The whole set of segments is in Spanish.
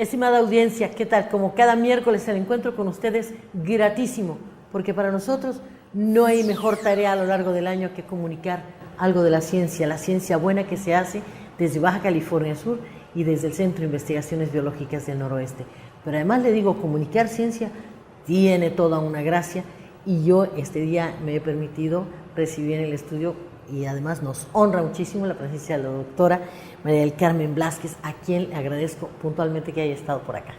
Estimada audiencia, ¿qué tal? Como cada miércoles el encuentro con ustedes gratísimo, porque para nosotros no hay mejor tarea a lo largo del año que comunicar algo de la ciencia buena que se hace desde Baja California Sur y desde el Centro de Investigaciones Biológicas del Noroeste. Pero además le digo, comunicar ciencia tiene toda una gracia y yo este día me he permitido recibir en el estudio y además nos honra muchísimo la presencia de la doctora María del Carmen Blázquez, a quien le agradezco puntualmente que haya estado por acá.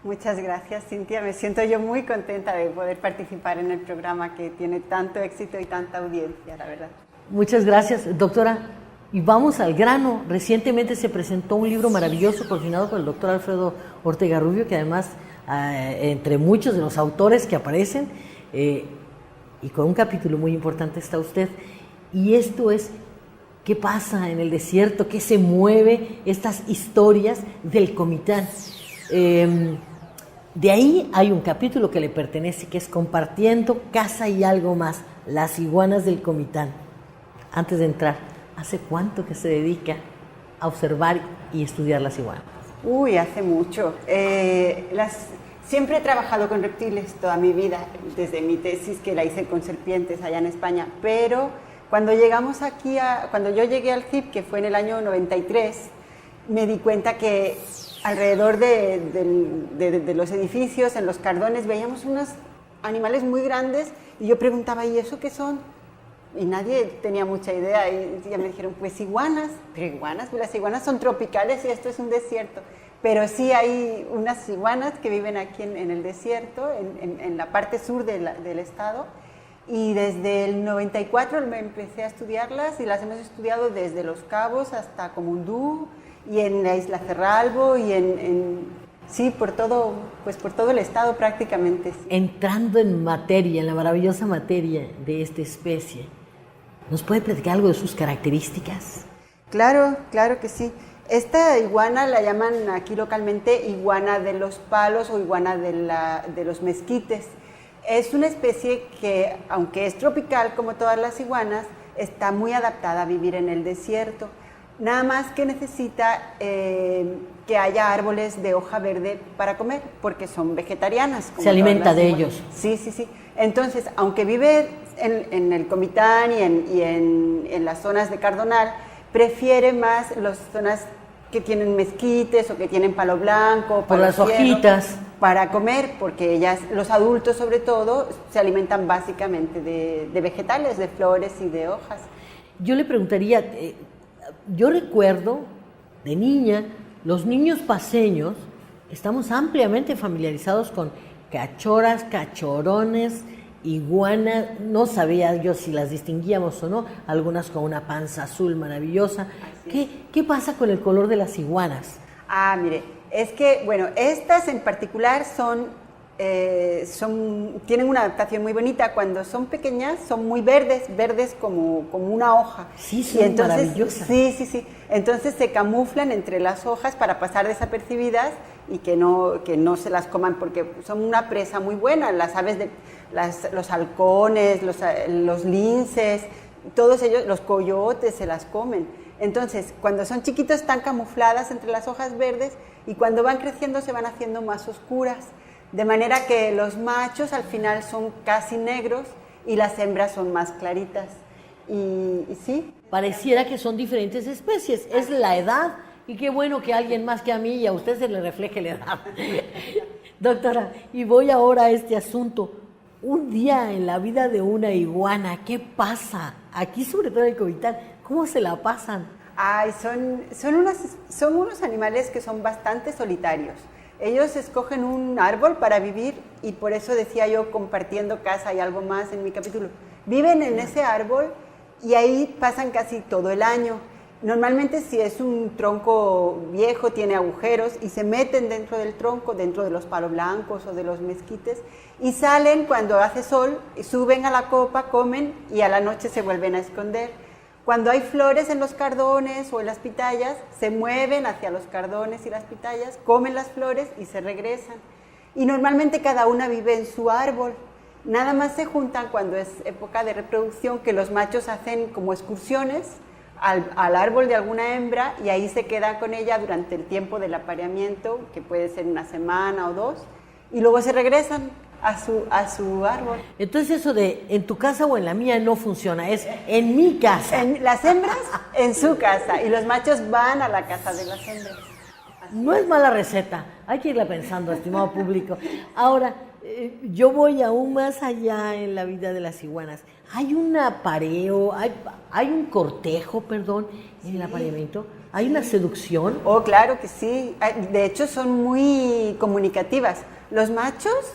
Muchas gracias, Cintia. Me siento yo muy contenta de poder participar en el programa que tiene tanto éxito y tanta audiencia, la verdad. Muchas gracias, doctora. Y vamos al grano. Recientemente se presentó un libro maravilloso coordinado por el doctor Alfredo Ortega Rubio, que además, entre muchos de los autores que aparecen, y con un capítulo muy importante está usted, y esto es ¿qué pasa en el desierto? ¿Qué se mueve? Estas historias del Comitán. De ahí hay un capítulo que le pertenece, que es Compartiendo Casa y Algo Más, las iguanas del Comitán. Antes de entrar, ¿hace cuánto que se dedica a observar y estudiar las iguanas? Uy, hace mucho. Siempre he trabajado con reptiles toda mi vida, desde mi tesis que la hice con serpientes allá en España, pero cuando llegamos aquí, cuando yo llegué al CIP, que fue en el año 93, me di cuenta que alrededor de los edificios, en los cardones, veíamos unos animales muy grandes y yo preguntaba, ¿y eso qué son? Y nadie tenía mucha idea y ya me dijeron, pues iguanas. Pero iguanas, pues las iguanas son tropicales y esto es un desierto. Pero sí hay unas iguanas que viven aquí en el desierto, en la parte sur del estado. Y desde el 94 me empecé a estudiarlas y las hemos estudiado desde Los Cabos hasta Comundú y en la isla Cerralbo y sí, por todo el estado prácticamente. Sí. Entrando en materia, en la maravillosa materia de esta especie, ¿nos puede platicar algo de sus características? Claro que sí. Esta iguana la llaman aquí localmente iguana de los palos o iguana de los mezquites. Es una especie que, aunque es tropical como todas las iguanas, está muy adaptada a vivir en el desierto. Nada más que necesita que haya árboles de hoja verde para comer, porque son vegetarianas. Se alimenta de ellos. Sí. Entonces, aunque vive en el Comitán y en las zonas de cardonal, prefiere más las zonas que tienen mezquites o que tienen palo blanco. Por las hojitas. Para comer, porque ellas, los adultos sobre todo, se alimentan básicamente de vegetales, de flores y de hojas. Yo le preguntaría, yo recuerdo de niña, los niños paceños estamos ampliamente familiarizados con cachorras, cachorones, iguanas, no sabía yo si las distinguíamos o no, algunas con una panza azul maravillosa. ¿Qué pasa con el color de las iguanas? Mire, es que, bueno, estas en particular tienen una adaptación muy bonita. Cuando son pequeñas son muy verdes como una hoja. Sí, son maravillosas. Sí. Entonces se camuflan entre las hojas para pasar desapercibidas y que no se las coman, porque son una presa muy buena. Las aves, los halcones, los linces, todos ellos, los coyotes se las comen. Entonces, cuando son chiquitos están camufladas entre las hojas verdes y cuando van creciendo se van haciendo más oscuras, de manera que los machos al final son casi negros y las hembras son más claritas. Y sí. Pareciera que son diferentes especies, es la edad, y qué bueno que alguien más que a mí y a usted se le refleje la edad. Doctora, y voy ahora a este asunto. Un día en la vida de una iguana, ¿qué pasa? Aquí sobre todo en el Comitán, ¿cómo se la pasan? Son unos animales que son bastante solitarios. Ellos escogen un árbol para vivir y por eso decía yo compartiendo casa y algo más en mi capítulo. Viven en ese árbol y ahí pasan casi todo el año. Normalmente si es un tronco viejo tiene agujeros y se meten dentro del tronco, dentro de los palos blancos o de los mezquites y salen cuando hace sol, suben a la copa, comen y a la noche se vuelven a esconder. Cuando hay flores en los cardones o en las pitayas, se mueven hacia los cardones y las pitayas, comen las flores y se regresan. Y normalmente cada una vive en su árbol. Nada más se juntan cuando es época de reproducción, que los machos hacen como excursiones al árbol de alguna hembra y ahí se queda con ella durante el tiempo del apareamiento, que puede ser una semana o 2, y luego se regresan a su árbol. Entonces eso de en tu casa o en la mía no funciona, es en mi casa. Las hembras en su casa y los machos van a la casa de las hembras. No es mala receta, hay que irla pensando, estimado público. Ahora, yo voy aún más allá en la vida de las iguanas. ¿Hay un apareo, hay un cortejo, perdón, en el apareamiento? ¿Hay una seducción? Oh, claro que sí. De hecho, son muy comunicativas. Los machos,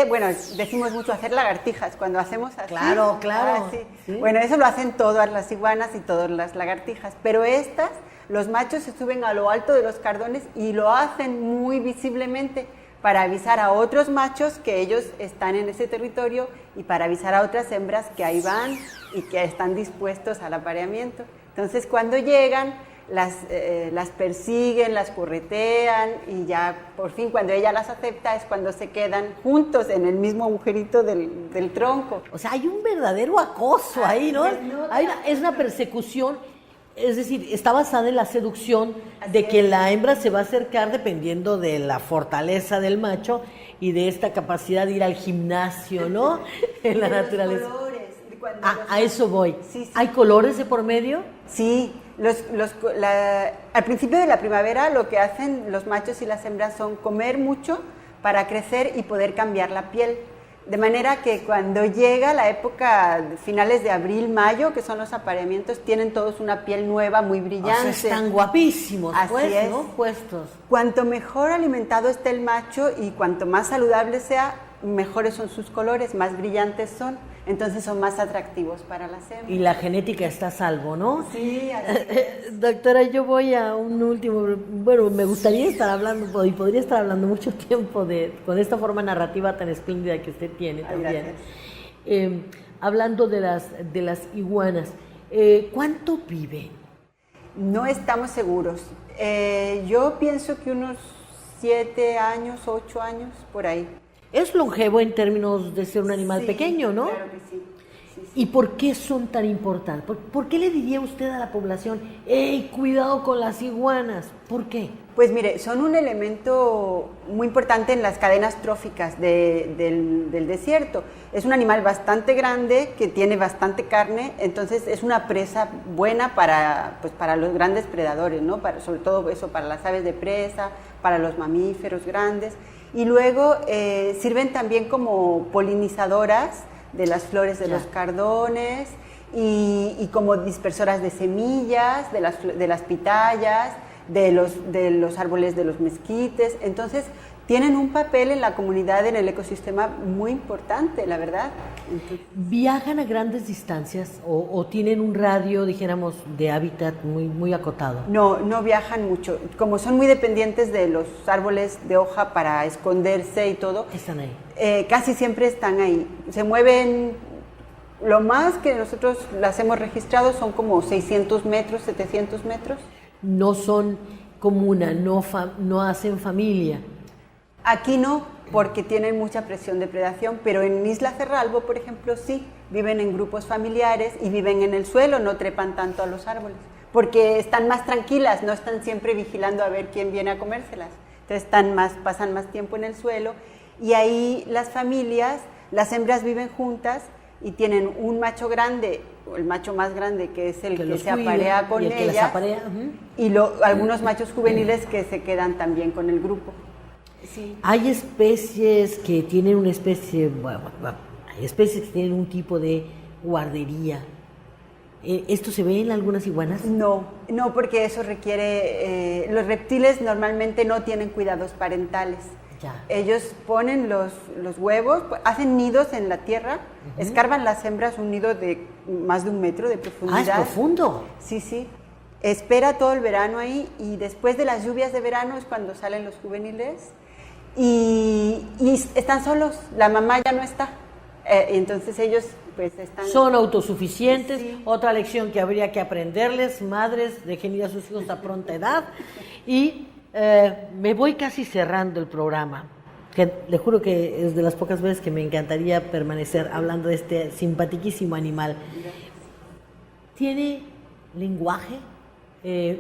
bueno, decimos mucho hacer lagartijas, cuando hacemos así. Claro, claro. Sí. Bueno, eso lo hacen todas las iguanas y todas las lagartijas, pero los machos se suben a lo alto de los cardones y lo hacen muy visiblemente para avisar a otros machos que ellos están en ese territorio y para avisar a otras hembras que ahí van y que están dispuestos al apareamiento. Entonces, cuando llegan, las persiguen, las corretean y ya por fin cuando ella las acepta es cuando se quedan juntos en el mismo agujerito del tronco. O sea, hay un verdadero acoso ahí, ¿no? Es una persecución, es decir, está basada en la seducción de que la hembra se va a acercar dependiendo de la fortaleza del macho y de esta capacidad de ir al gimnasio, ¿no? En la naturaleza. Los colores. A eso voy. Sí. ¿Hay colores de por medio? Sí. Al principio de la primavera lo que hacen los machos y las hembras son comer mucho para crecer y poder cambiar la piel. De manera que cuando llega la época finales de abril, mayo, que son los apareamientos, tienen todos una piel nueva, muy brillante. O sea, están guapísimos, ¿no? Puestos. Cuanto mejor alimentado esté el macho y cuanto más saludable sea, mejores son sus colores, más brillantes son. Entonces son más atractivos para las hembras. Y la genética está a salvo, ¿no? Sí, así es. Doctora, yo voy a un último, bueno, me gustaría estar hablando, y podría estar hablando mucho tiempo con esta forma narrativa tan espléndida que usted tiene también. Hablando de las iguanas, ¿cuánto viven? No estamos seguros. Yo pienso que unos 7 años, 8 años, por ahí. Es longevo en términos de ser un animal pequeño, ¿no? Claro que sí. ¿Y por qué son tan importantes? ¿Por qué le diría usted a la población, ¡ey, cuidado con las iguanas! ¿Por qué? Pues mire, son un elemento muy importante en las cadenas tróficas del desierto. Es un animal bastante grande, que tiene bastante carne, entonces es una presa buena para los grandes predadores, ¿no? Sobre todo eso, para las aves de presa, para los mamíferos grandes. Y luego sirven también como polinizadoras de las flores de los cardones y como dispersoras de semillas, de las pitayas, de los árboles de los mezquites. Entonces tienen un papel en la comunidad, en el ecosistema muy importante, la verdad. Entonces, ¿viajan a grandes distancias o tienen un radio, dijéramos, de hábitat muy, muy acotado? no viajan mucho. Como son muy dependientes de los árboles de hoja para esconderse y todo, ¿Están ahí? Casi siempre están ahí. Se mueven, lo más que nosotros las hemos registrado son como 600 metros, 700 metros. No son comuna, no hacen familia. Aquí no, porque tienen mucha presión de predación, pero en Isla Cerralbo, por ejemplo, sí, viven en grupos familiares y viven en el suelo, no trepan tanto a los árboles, porque están más tranquilas, no están siempre vigilando a ver quién viene a comérselas. Entonces pasan más tiempo en el suelo y ahí las familias, las hembras viven juntas y tienen un macho grande, el macho más grande, que es el que se aparea con ellas, y algunos machos juveniles que se quedan también con el grupo. Sí. Hay especies que tienen hay especies que tienen un tipo de guardería. ¿Esto se ve en algunas iguanas? No, porque eso requiere, los reptiles normalmente no tienen cuidados parentales. Ya. Ellos ponen los huevos, hacen nidos en la tierra, escarban las hembras un nido de más de 1 metro de profundidad. Ah, es profundo. Sí. Espera todo el verano ahí y después de las lluvias de verano es cuando salen los juveniles y están solos, la mamá ya no está. Entonces ellos pues están... Son autosuficientes. Sí. Otra lección que habría que aprenderles, madres, dejen ir a sus hijos a pronta edad. Y me voy casi cerrando el programa, que le juro que es de las pocas veces que me encantaría permanecer hablando de este simpatiquísimo animal. Tiene lenguaje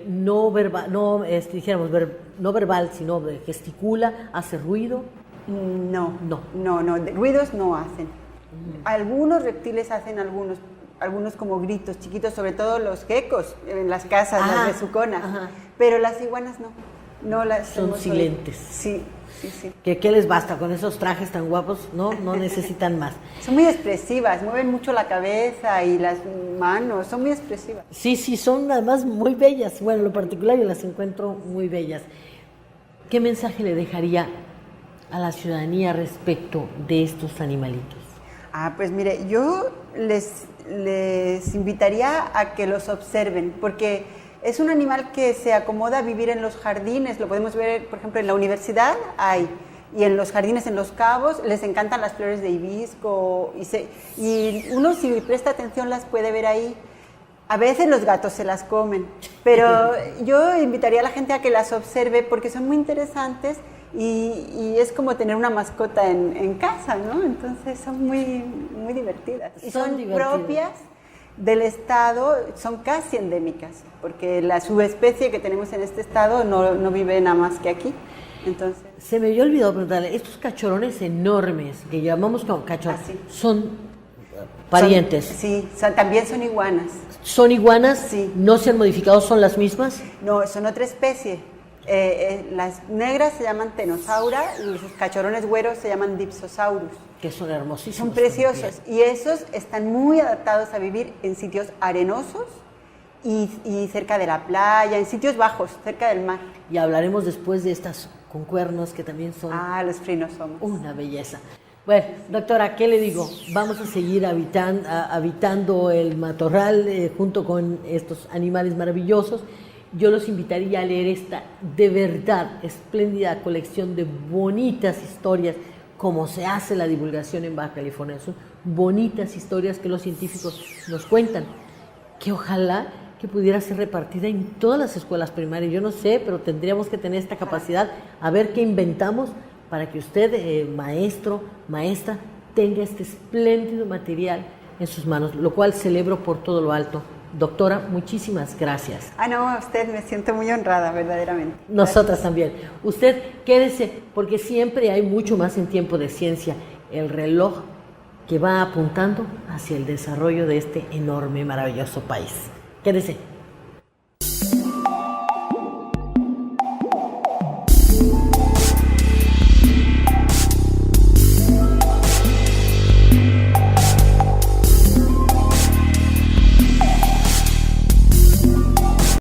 no verbal, no, dijéramos, no verbal, sino gesticula, hace ruido? No, No. no, ruidos no hacen. Algunos reptiles hacen algunos como gritos chiquitos, sobre todo los geckos en las casas, las besuconas, pero las iguanas no las son hemos silentes. oído. Sí. ¿Qué les basta con esos trajes tan guapos? No necesitan más. Son muy expresivas, mueven mucho la cabeza y las manos, son muy expresivas. Sí, son además muy bellas. Bueno, en lo particular yo las encuentro muy bellas. ¿Qué mensaje le dejaría a la ciudadanía respecto de estos animalitos? Pues mire, yo les invitaría a que los observen, porque es un animal que se acomoda a vivir en los jardines. Lo podemos ver, por ejemplo, en la universidad y en los jardines en Los Cabos. Les encantan las flores de hibisco y uno, si presta atención, las puede ver ahí. A veces los gatos se las comen, pero yo invitaría a la gente a que las observe porque son muy interesantes y es como tener una mascota en casa, ¿no? Entonces son muy, muy divertidas. Y son propias del estado, son casi endémicas, porque la subespecie que tenemos en este estado no vive nada más que aquí. Entonces, se me había olvidado preguntarle, estos cachorrones enormes que llamamos como cachorros, ¿son parientes? Sí, también son iguanas. ¿Son iguanas? Sí. ¿No se han modificado? ¿Son las mismas? No, son otra especie. Las negras se llaman Tenosaura y los cachorrones güeros se llaman Dipsosaurus. Que son hermosísimos. Son preciosos y esos están muy adaptados a vivir en sitios arenosos y cerca de la playa, en sitios bajos, cerca del mar. Y hablaremos después de estas con cuernos que también son los frinosomos. Una belleza. Bueno, doctora, ¿qué le digo? Vamos a seguir habitando el matorral junto con estos animales maravillosos. Yo los invitaría a leer esta de verdad espléndida colección de bonitas historias, como se hace la divulgación en Baja California. Son bonitas historias que los científicos nos cuentan, que ojalá que pudiera ser repartida en todas las escuelas primarias. Yo no sé, pero tendríamos que tener esta capacidad a ver qué inventamos para que usted, maestro, maestra, tenga este espléndido material en sus manos, lo cual celebro por todo lo alto. Doctora, muchísimas gracias. No, a usted, me siento muy honrada, verdaderamente. Nosotras también. Usted quédese, porque siempre hay mucho más en tiempo de ciencia. El reloj que va apuntando hacia el desarrollo de este enorme, maravilloso país. Quédese.